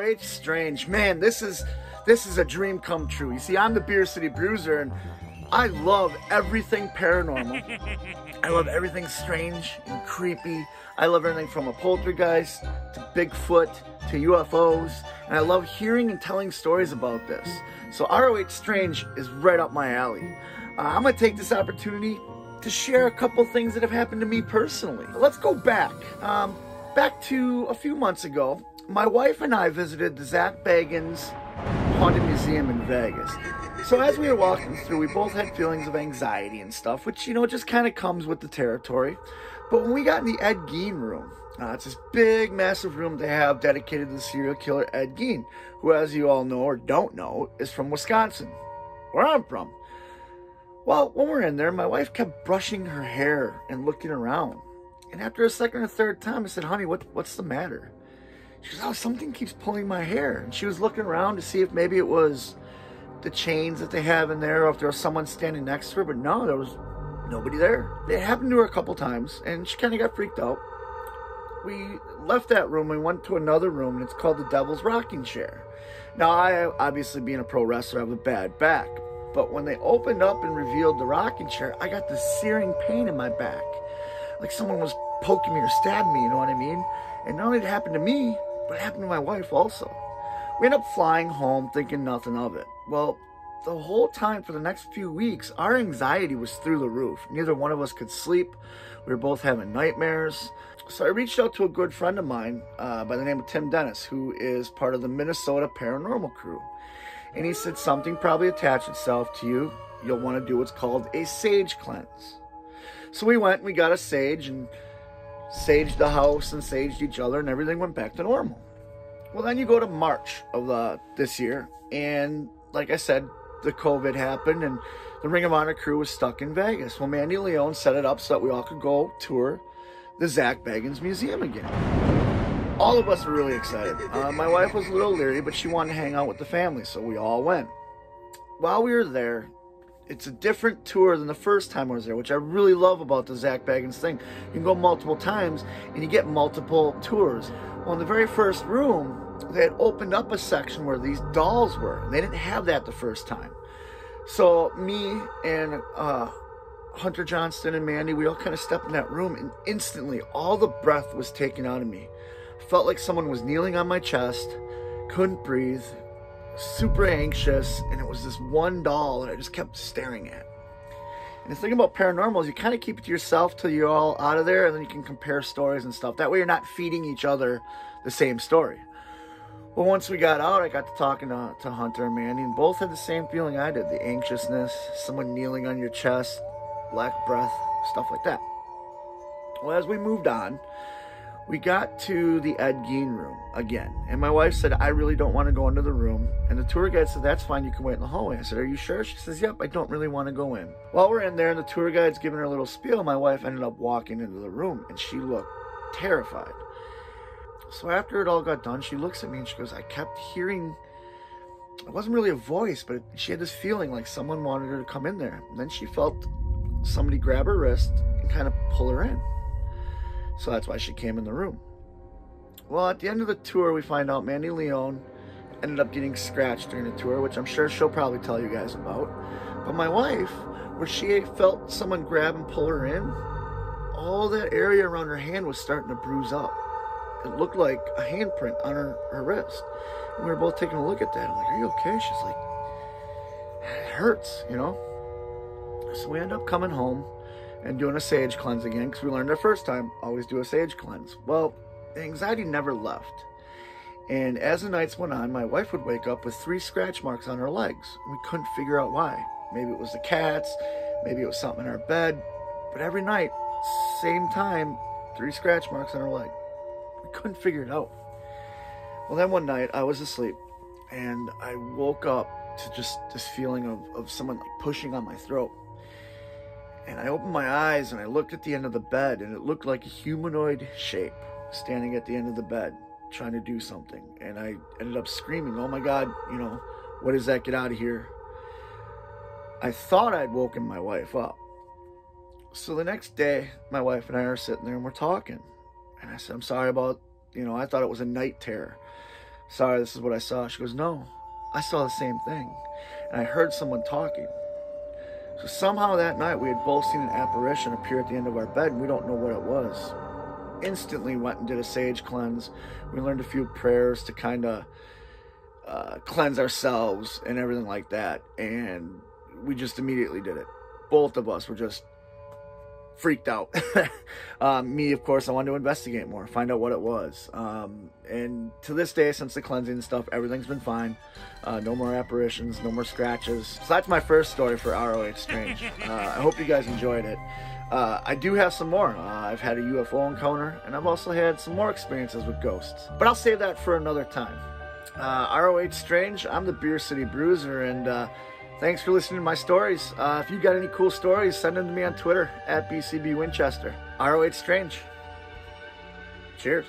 ROH Strange. Man, this is a dream come true. You see, I'm the Beer City Bruiser, and I love everything paranormal. I love everything strange and creepy. I love everything from a poltergeist to Bigfoot to UFOs. And I love hearing and telling stories about this. So ROH Strange is right up my alley. I'm going to take this opportunity to share a couple things that have happened to me personally. Let's go back. Back to a few months ago, my wife and I visited the Zach Bagans Haunted Museum in Vegas. So as we were walking through, we both had feelings of anxiety and stuff, which, you know, just kind of comes with the territory. But when we got in the Ed Gein room, it's this big, massive room they have dedicated to the serial killer Ed Gein, who, as you all know or don't know, is from Wisconsin, where I'm from. Well, when we're in there, my wife kept brushing her hair and looking around. And after a second or third time, I said, honey, what's the matter? She goes, oh, something keeps pulling my hair. And she was looking around to see if maybe it was the chains that they have in there, or if there was someone standing next to her. But no, there was nobody there. It happened to her a couple times, and she kind of got freaked out. We left that room, we went to another room, and it's called the Devil's Rocking Chair. Now, I, obviously being a pro wrestler, have a bad back. But when they opened up and revealed the rocking chair, I got this searing pain in my back. Like someone was poking me or stabbing me, you know what I mean? And not only did it happen to me, but it happened to my wife also. We ended up flying home thinking nothing of it. Well, the whole time for the next few weeks, our anxiety was through the roof. Neither one of us could sleep. We were both having nightmares. So I reached out to a good friend of mine by the name of Tim Dennis, who is part of the Minnesota Paranormal Crew. And he said, something probably attached itself to you. You'll want to do what's called a sage cleanse. So we went and we got a sage and saged the house and saged each other, and everything went back to normal. Well, then you go to March of this year, and like I said, the COVID happened, and the Ring of Honor crew was stuck in Vegas. Well, Mandy Leone set it up so that we all could go tour the Zach Bagans Museum again. All of us were really excited. My wife was a little leery, but she wanted to hang out with the family, so we all went. While we were there, it's a different tour than the first time I was there, which I really love about the Zach Bagans thing. You can go multiple times, and you get multiple tours. Well, in the very first room, they had opened up a section where these dolls were, and they didn't have that the first time. So me and Hunter Johnston and Mandy, we all kind of stepped in that room, and instantly all the breath was taken out of me. Felt like someone was kneeling on my chest, couldn't breathe, super anxious, and it was this one doll that I just kept staring at. And the thing about paranormal is you kind of keep it to yourself till you're all out of there, and then you can compare stories and stuff. That way you're not feeding each other the same story. Well, once we got out, I got to talking to Hunter and Mandy, and both had the same feeling I did. The anxiousness, someone kneeling on your chest, lack of breath, stuff like that. Well, as we moved on, we got to the Ed Gein room again. And my wife said, I really don't want to go into the room. And the tour guide said, that's fine, you can wait in the hallway. I said, are you sure? She says, yep, I don't really want to go in. While we're in there and the tour guide's giving her a little spiel, my wife ended up walking into the room, and she looked terrified. So after it all got done, she looks at me and she goes, I kept hearing, it wasn't really a voice, but she had this feeling like someone wanted her to come in there. And then she felt somebody grab her wrist and kind of pull her in. So that's why she came in the room. Well, at the end of the tour, we find out Mandy Leone ended up getting scratched during the tour, which I'm sure she'll probably tell you guys about. But my wife, where she felt someone grab and pull her in, all that area around her hand was starting to bruise up. It looked like a handprint on her wrist. And we were both taking a look at that. I'm like, are you okay? She's like, it hurts, you know? So we end up coming home and doing a sage cleanse again, because we learned our first time, always do a sage cleanse. Well, the anxiety never left. And as the nights went on, my wife would wake up with 3 scratch marks on her legs. We couldn't figure out why. Maybe it was the cats, maybe it was something in our bed. But every night, same time, 3 scratch marks on her leg. We couldn't figure it out. Well, then one night, I was asleep, and I woke up to just this feeling of someone like pushing on my throat. And I opened my eyes and I looked at the end of the bed, and it looked like a humanoid shape standing at the end of the bed trying to do something. And I ended up screaming, oh my God, you know, what is that? Get out of here. I thought I'd woken my wife up. So the next day, my wife and I are sitting there and we're talking. And I said, I'm sorry about, you know, I thought it was a night terror. sorry, this is what I saw. She goes, no, I saw the same thing. And I heard someone talking. So somehow that night we had both seen an apparition appear at the end of our bed, and we don't know what it was. Instantly went and did a sage cleanse. We learned a few prayers to kind of cleanse ourselves and everything like that. And we just immediately did it. Both of us were just freaked out. Me, of course, I wanted to investigate more, find out what it was. And to this day, since the cleansing and stuff, everything's been fine. No more apparitions, no more scratches. So that's my first story for ROH Strange. I hope you guys enjoyed it. I do have some more. I've had a UFO encounter, and I've also had some more experiences with ghosts. But I'll save that for another time. ROH Strange, I'm the Beer City Bruiser, and thanks for listening to my stories. If you got any cool stories, send them to me on Twitter, @BCB Winchester. ROH Strange. Cheers.